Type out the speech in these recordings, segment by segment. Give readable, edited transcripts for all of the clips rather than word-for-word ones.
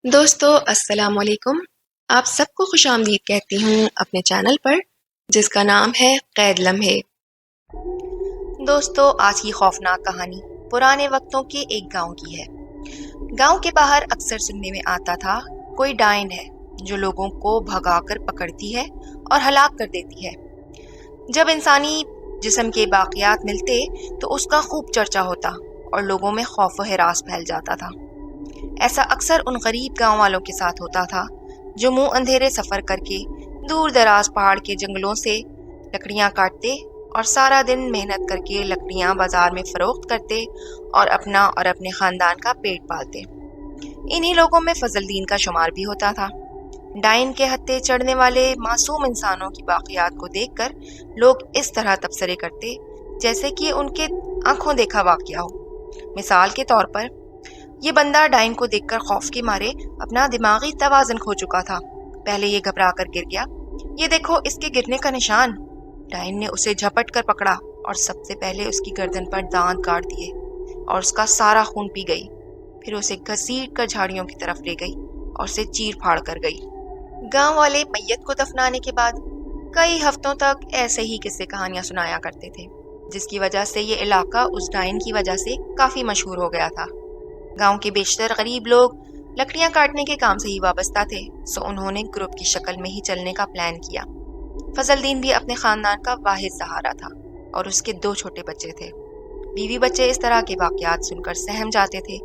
دوستو السلام علیکم۔ آپ سب کو خوش آمدید کہتی ہوں اپنے چینل پر جس کا نام ہے قید لمحے۔ دوستو آج کی خوفناک کہانی پرانے وقتوں کے ایک گاؤں کی ہے۔ گاؤں کے باہر اکثر سننے میں آتا تھا کوئی ڈائن ہے جو لوگوں کو بھگا کر پکڑتی ہے اور ہلاک کر دیتی ہے۔ جب انسانی جسم کے باقیات ملتے تو اس کا خوب چرچا ہوتا اور لوگوں میں خوف و ہراس پھیل جاتا تھا۔ ایسا اکثر ان غریب گاؤں والوں کے ساتھ ہوتا تھا جو منہ اندھیرے سفر کر کے دور دراز پہاڑ کے جنگلوں سے لکڑیاں کاٹتے اور سارا دن محنت کر کے لکڑیاں بازار میں فروخت کرتے اور اپنا اور اپنے خاندان کا پیٹ پالتے۔ انہی لوگوں میں فضل دین کا شمار بھی ہوتا تھا۔ ڈائن کے ہتھے چڑھنے والے معصوم انسانوں کی باقیات کو دیکھ کر لوگ اس طرح تبصرے کرتے جیسے کہ ان کے آنکھوں دیکھا واقعہ ہو۔ مثال کے طور پر یہ بندہ ڈائن کو دیکھ کر خوف کے مارے اپنا دماغی توازن کھو چکا تھا۔ پہلے یہ گھبرا کر گر گیا، یہ دیکھو اس کے گرنے کا نشان۔ ڈائن نے اسے جھپٹ کر پکڑا اور سب سے پہلے اس کی گردن پر دانت کاٹ دیے اور اس کا سارا خون پی گئی۔ پھر اسے گھسیٹ کر جھاڑیوں کی طرف لے گئی اور اسے چیر پھاڑ کر گئی۔ گاؤں والے میت کو دفنانے کے بعد کئی ہفتوں تک ایسے ہی قصے کہانیاں سنایا کرتے تھے، جس کی وجہ سے یہ علاقہ اس ڈائن کی وجہ سے کافی مشہور ہو گیا تھا۔ گاؤں کے بیشتر غریب لوگ لکڑیاں کاٹنے کے کام سے ہی وابستہ تھے، سو انہوں نے گروپ کی شکل میں ہی چلنے کا پلان کیا۔ فضل دین بھی اپنے خاندان کا واحد سہارا تھا اور اس کے 2 چھوٹے بچے تھے۔ بیوی بچے اس طرح کے واقعات سن کر سہم جاتے تھے۔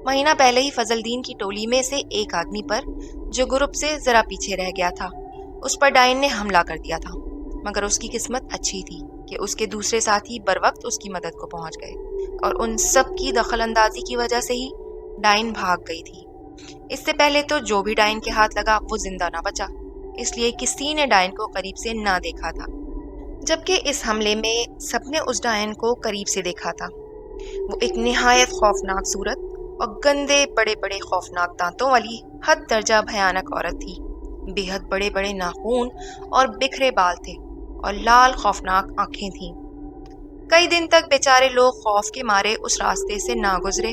مہینہ پہلے ہی فضل دین کی ٹولی میں سے ایک آدمی پر جو گروپ سے ذرا پیچھے رہ گیا تھا، اس پر ڈائن نے حملہ کر دیا تھا، مگر اس کی قسمت اچھی تھی کہ اس کے دوسرے ساتھی بر وقت اس کی مدد کو پہنچ گئے اور ان سب کی دخل اندازی کی وجہ سے ہی ڈائن بھاگ گئی تھی۔ اس سے پہلے تو جو بھی ڈائن کے ہاتھ لگا وہ زندہ نہ بچا، اس لیے کسی نے ڈائن کو قریب سے نہ دیکھا تھا، جبکہ اس حملے میں سب نے اس ڈائن کو قریب سے دیکھا تھا۔ وہ ایک نہایت خوفناک صورت اور گندے بڑے بڑے خوفناک دانتوں والی حد درجہ بھیانک عورت تھی۔ بے حد بڑے بڑے ناخون اور بکھرے بال تھے اور لال خوفناک آنکھیں تھیں۔ کئی دن تک بیچارے لوگ خوف کے مارے اس راستے سے نہ گزرے،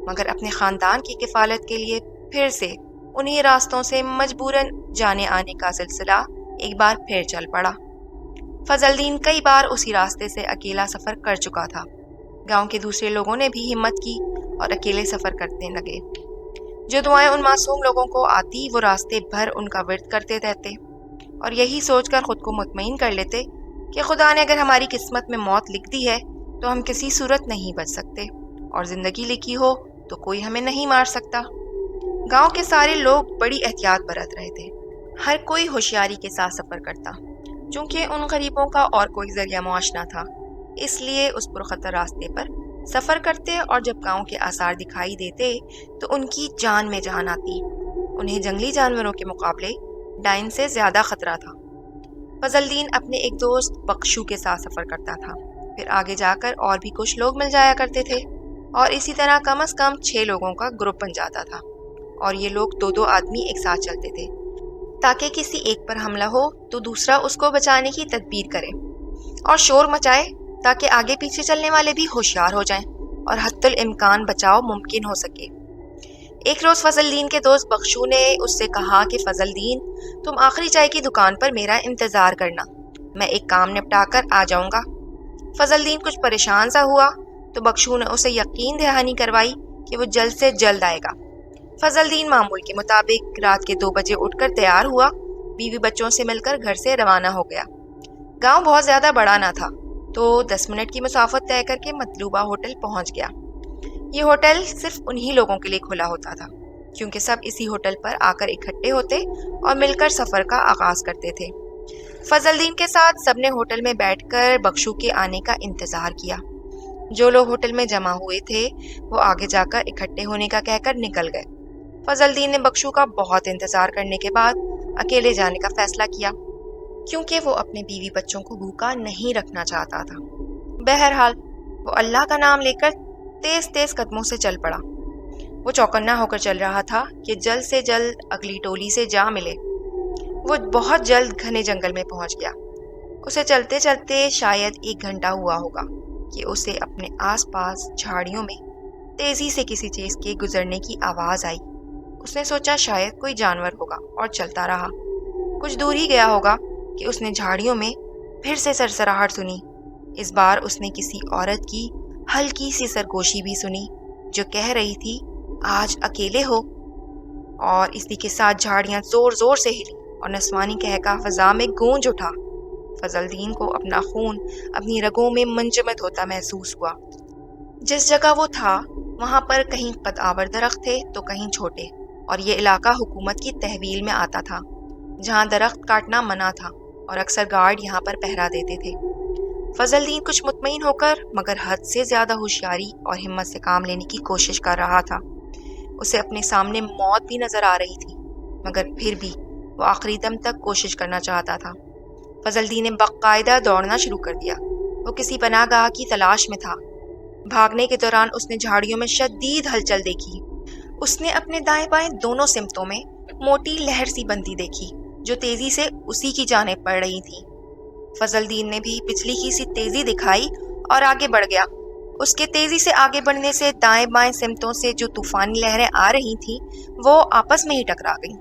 مگر اپنے خاندان کی کفالت کے لیے پھر سے انہی راستوں سے مجبوراً جانے آنے کا سلسلہ ایک بار پھر چل پڑا۔ فضل دین کئی بار اسی راستے سے اکیلا سفر کر چکا تھا۔ گاؤں کے دوسرے لوگوں نے بھی ہمت کی اور اکیلے سفر کرنے لگے۔ جو دعائیں ان معصوم لوگوں کو آتی وہ راستے بھر ان کا ورد کرتے رہتے اور یہی سوچ کر خود کو مطمئن کر لیتے کہ خدا نے اگر ہماری قسمت میں موت لکھ دی ہے تو ہم کسی صورت نہیں بچ سکتے، اور زندگی لکھی ہو تو کوئی ہمیں نہیں مار سکتا۔ گاؤں کے سارے لوگ بڑی احتیاط برت رہے تھے، ہر کوئی ہوشیاری کے ساتھ سفر کرتا، چونکہ ان غریبوں کا اور کوئی ذریعہ معاش نہ تھا، اس لیے اس پرخطر راستے پر سفر کرتے اور جب گاؤں کے آثار دکھائی دیتے تو ان کی جان میں جان آتی۔ انہیں جنگلی جانوروں کے مقابلے ڈائن سے زیادہ خطرہ تھا۔ فضل دین اپنے ایک دوست بخشو کے ساتھ سفر کرتا تھا، پھر آگے جا کر اور بھی کچھ لوگ مل جایا کرتے تھے اور اسی طرح کم از کم 6 لوگوں کا گروپ بن جاتا تھا، اور یہ لوگ 2 آدمی ایک ساتھ چلتے تھے تاکہ کسی ایک پر حملہ ہو تو دوسرا اس کو بچانے کی تدبیر کرے اور شور مچائے تاکہ آگے پیچھے چلنے والے بھی ہوشیار ہو جائیں اور حتی الامکان بچاؤ ممکن ہو سکے۔ ایک روز فضل دین کے دوست بخشو نے اس سے کہا کہ فضل دین، تم آخری چائے کی دکان پر میرا انتظار کرنا، میں ایک کام نپٹا کر آ جاؤں گا۔ فضل دین کچھ پریشان سا ہوا تو بخشو نے اسے یقین دہانی کروائی کہ وہ جلد سے جلد آئے گا۔ فضل دین معمول کے مطابق رات کے 2 بجے اٹھ کر تیار ہوا، بیوی بچوں سے مل کر گھر سے روانہ ہو گیا۔ گاؤں بہت زیادہ بڑا نہ تھا تو 10 منٹ کی مسافت طے کر کے مطلوبہ ہوٹل پہنچ گیا۔ یہ ہوٹل صرف انہی لوگوں کے لیے کھلا ہوتا تھا کیونکہ سب اسی ہوٹل پر آ کر اکٹھے ہوتے اور مل کر سفر کا آغاز کرتے تھے۔ فضل دین کے ساتھ سب نے ہوٹل میں بیٹھ کر بخشو کے آنے کا انتظار کیا۔ جو لوگ ہوٹل میں جمع ہوئے تھے وہ آگے جا کر اکٹھے ہونے کا کہہ کر نکل گئے۔ فضل دین نے بخشو کا بہت انتظار کرنے کے بعد اکیلے جانے کا فیصلہ کیا کیونکہ وہ اپنے بیوی بچوں کو بھوکا نہیں رکھنا چاہتا تھا۔ بہرحال وہ اللہ کا نام لے کر تیز تیز قدموں سے چل پڑا۔ وہ چوکنا ہو کر چل رہا تھا کہ جلد سے جلد اگلی ٹولی سے جا ملے۔ وہ بہت جلد گھنے جنگل میں پہنچ گیا۔ اسے چلتے چلتے شاید 1 گھنٹہ ہوا ہوگا کہ اسے اپنے آس پاس جھاڑیوں میں تیزی سے کسی چیز کے گزرنے کی آواز آئی۔ اس نے سوچا شاید کوئی جانور ہوگا اور چلتا رہا۔ کچھ دور ہی گیا ہوگا کہ اس نے جھاڑیوں میں پھر سے سرسراہٹ سنی۔ اس بار اس نے کسی عورت کی ہلکی سی سرگوشی بھی سنی جو کہہ رہی تھی آج اکیلے ہو، اور اسی کے ساتھ جھاڑیاں زور زور سے ہلی اور نسوانی کہکا فضا میں گونج اٹھا۔ فضل الدین کو اپنا خون اپنی رگوں میں منجمد ہوتا محسوس ہوا۔ جس جگہ وہ تھا وہاں پر کہیں قد آور درخت تھے تو کہیں چھوٹے، اور یہ علاقہ حکومت کی تحویل میں آتا تھا جہاں درخت کاٹنا منع تھا اور اکثر گارڈ یہاں پر پہرا دیتے تھے۔ فضل الدین کچھ مطمئن ہو کر مگر حد سے زیادہ ہوشیاری اور ہمت سے کام لینے کی کوشش کر رہا تھا۔ اسے اپنے سامنے موت بھی نظر آ رہی تھی مگر پھر بھی وہ آخری دم تک کوشش کرنا چاہتا تھا۔ فضل الدین نے باقاعدہ دوڑنا شروع کر دیا۔ وہ کسی پناہ گاہ کی تلاش میں تھا۔ بھاگنے کے دوران اس نے جھاڑیوں میں شدید ہلچل دیکھی۔ اس نے اپنے دائیں بائیں دونوں سمتوں میں موٹی لہر سی بنتی دیکھی جو تیزی سے اسی کی جانب پڑ رہی تھی۔ فضل الدین نے بھی بجلی کی سی تیزی دکھائی اور آگے بڑھ گیا۔ اس کے تیزی سے آگے بڑھنے سے دائیں بائیں سمتوں سے جو طوفانی لہریں آ رہی تھیں وہ آپس میں ہی ٹکرا گئیں۔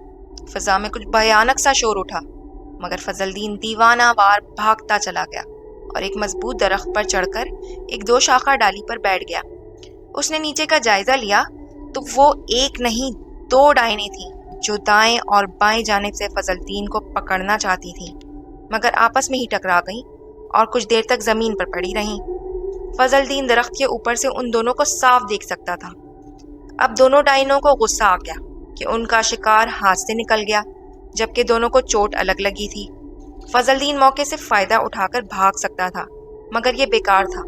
فضا میں کچھ بھیانک سا شور اٹھا مگر فضل الدین دیوانہ وار بھاگتا چلا گیا اور ایک مضبوط درخت پر چڑھ کر ایک دو شاخہ ڈالی پر بیٹھ گیا۔ اس نے نیچے کا جائزہ لیا تو وہ ایک نہیں 2 ڈائنیں تھیں جو دائیں اور بائیں جانب سے فضل الدین کو پکڑنا چاہتی تھیں مگر آپس میں ہی ٹکرا گئیں اور کچھ دیر تک زمین پر پڑی رہیں۔ فضل الدین درخت کے اوپر سے ان دونوں کو صاف دیکھ سکتا تھا۔ اب دونوں ڈائنوں کو غصہ آ گیا کہ ان کا شکار ہاتھ سے نکل گیا جبکہ دونوں کو چوٹ الگ لگی تھی۔ فضل الدین موقع سے فائدہ اٹھا کر بھاگ سکتا تھا مگر یہ بیکار تھا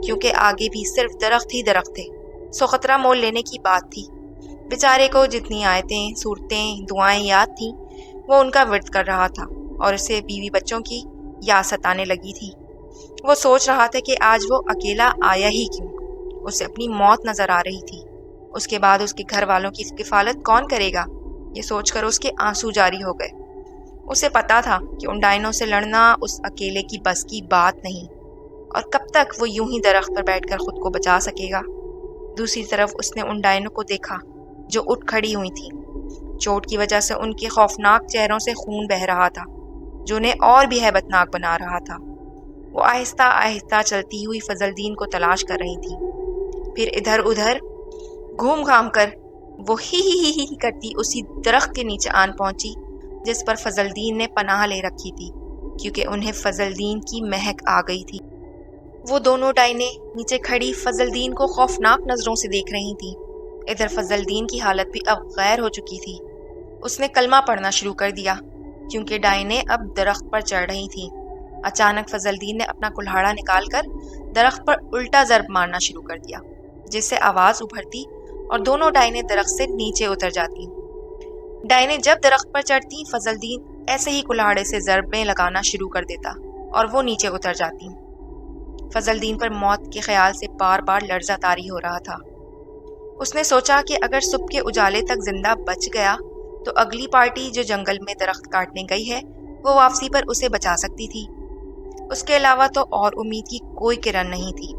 کیونکہ آگے بھی صرف درخت ہی درخت تھے، سو خطرہ مول لینے کی بات تھی۔ بیچارے کو جتنی آیتیں، صورتیں، دعائیں یاد تھیں وہ ان کا ورد کر رہا تھا اور اسے بیوی بچوں کی یاد ستانے لگی تھی۔ وہ سوچ رہا تھا کہ آج وہ اکیلا آیا ہی کیوں؟ اسے اپنی موت نظر آ رہی تھی۔ اس کے بعد اس کے گھر والوں کی کفالت کون کرے گا؟ یہ سوچ کر اس کے آنسو جاری ہو گئے۔ اسے پتا تھا کہ ان ڈائنوں سے لڑنا اس اکیلے کی بس کی بات نہیں، اور کب تک وہ یوں ہی درخت پر بیٹھ کر خود کو بچا سکے گا۔ دوسری طرف اس نے ان ڈائنوں کو دیکھا جو اٹھ کھڑی ہوئی تھیں۔ چوٹ کی وجہ سے ان کے خوفناک چہروں سے خون بہہ رہا تھا جو انہیں اور بھی ہیبت ناک بنا رہا تھا۔ وہ آہستہ آہستہ چلتی ہوئی فضل الدین کو تلاش کر رہی تھی۔ پھر ادھر ادھر گھوم گھام کر وہ ہی کرتی اسی درخت کے نیچے آن پہنچی جس پر فضل الدین نے پناہ لے رکھی تھی کیونکہ انہیں فضل الدین کی مہک آ گئی تھی۔ وہ دونوں ڈائنیں نیچے کھڑی فضل الدین کو خوفناک نظروں سے دیکھ رہی تھیں۔ ادھر فضل الدین کی حالت بھی اب غیر ہو چکی تھی۔ اس نے کلمہ پڑھنا شروع کر دیا کیونکہ ڈائنیں اب درخت پر چڑھ رہی تھیں۔ اچانک فضل الدین نے اپنا کلہاڑا نکال کر درخت پر الٹا ضرب مارنا شروع کر دیا جس سے آواز ابھرتی اور دونوں ڈائنیں درخت سے نیچے اتر جاتی۔ ڈائنیں جب درخت پر چڑھتی فضل الدین ایسے ہی کلہاڑے سے ضربیں لگانا شروع کر دیتا اور وہ نیچے اتر جاتی۔ فضل الدین پر موت کے خیال سے بار بار لرزہ طاری ہو رہا تھا۔ اس نے سوچا کہ اگر صبح کے اجالے تک زندہ بچ گیا تو اگلی پارٹی جو جنگل میں درخت کاٹنے گئی ہے وہ واپسی پر اسے بچا سکتی تھی۔ اس کے علاوہ تو اور امید کی کوئی کرن نہیں تھی۔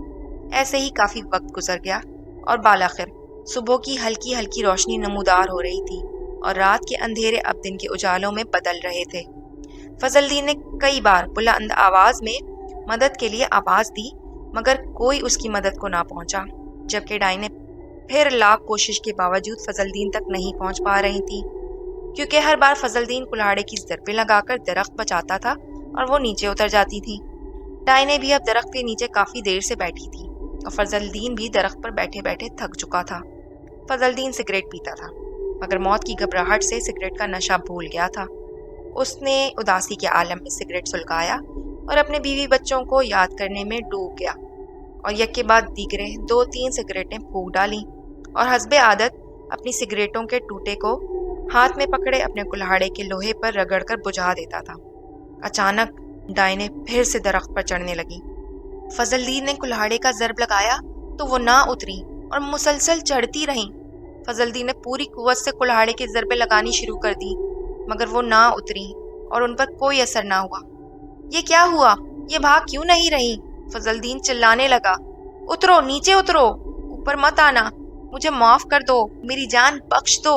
ایسے ہی کافی وقت گزر گیا اور بالآخر صبح کی ہلکی ہلکی روشنی نمودار ہو رہی تھی اور رات کے اندھیرے اب دن کے اجالوں میں بدل رہے تھے۔ فضل الدین نے کئی بار بلند آواز میں مدد کے لیے آواز دی مگر کوئی اس کی مدد کو نہ پہنچا، جبکہ ڈائنیں پھر لاکھ کوشش کے باوجود فضل الدین تک نہیں پہنچ پا رہی تھی کیونکہ ہر بار فضل الدین کلہاڑے کی ضربیں لگا کر درخت بچاتا تھا اور وہ نیچے اتر جاتی تھی۔ ڈائنیں بھی اب درخت کے نیچے کافی دیر سے بیٹھی تھی اور فضل الدین بھی درخت پر بیٹھے بیٹھے تھک چکا تھا۔ فضل الدین سگریٹ پیتا تھا مگر موت کی گھبراہٹ سے سگریٹ کا نشہ بھول گیا تھا۔ اس نے اداسی کے عالم میں سگریٹ سلگایا اور اپنے بیوی بچوں کو یاد کرنے میں ڈوب گیا اور یک کے بعد دیگریں 2-3 سگریٹیں پھونک ڈالیں اور حسب عادت اپنی سگریٹوں کے ٹوٹے کو ہاتھ میں پکڑے اپنے کلہاڑے کے لوہے پر رگڑ کر بجھا دیتا تھا۔ اچانک ڈائنیں پھر سے درخت پر چڑھنے لگی۔ فضل الدین نے کلہاڑے کا ضرب لگایا تو وہ نہ اتری اور مسلسل چڑھتی رہیں۔ فضل الدین نے پوری قوت سے کلہاڑے کی ضربیں لگانی شروع کر دی مگر وہ نہ اتری اور ان پر کوئی اثر نہ ہوا۔ یہ کیا ہوا؟ یہ بھاگ کیوں نہیں رہی؟ فضل الدین چلانے لگا، اترو، نیچے اترو، اوپر مت آنا، مجھے معاف کر دو، میری جان بخش دو۔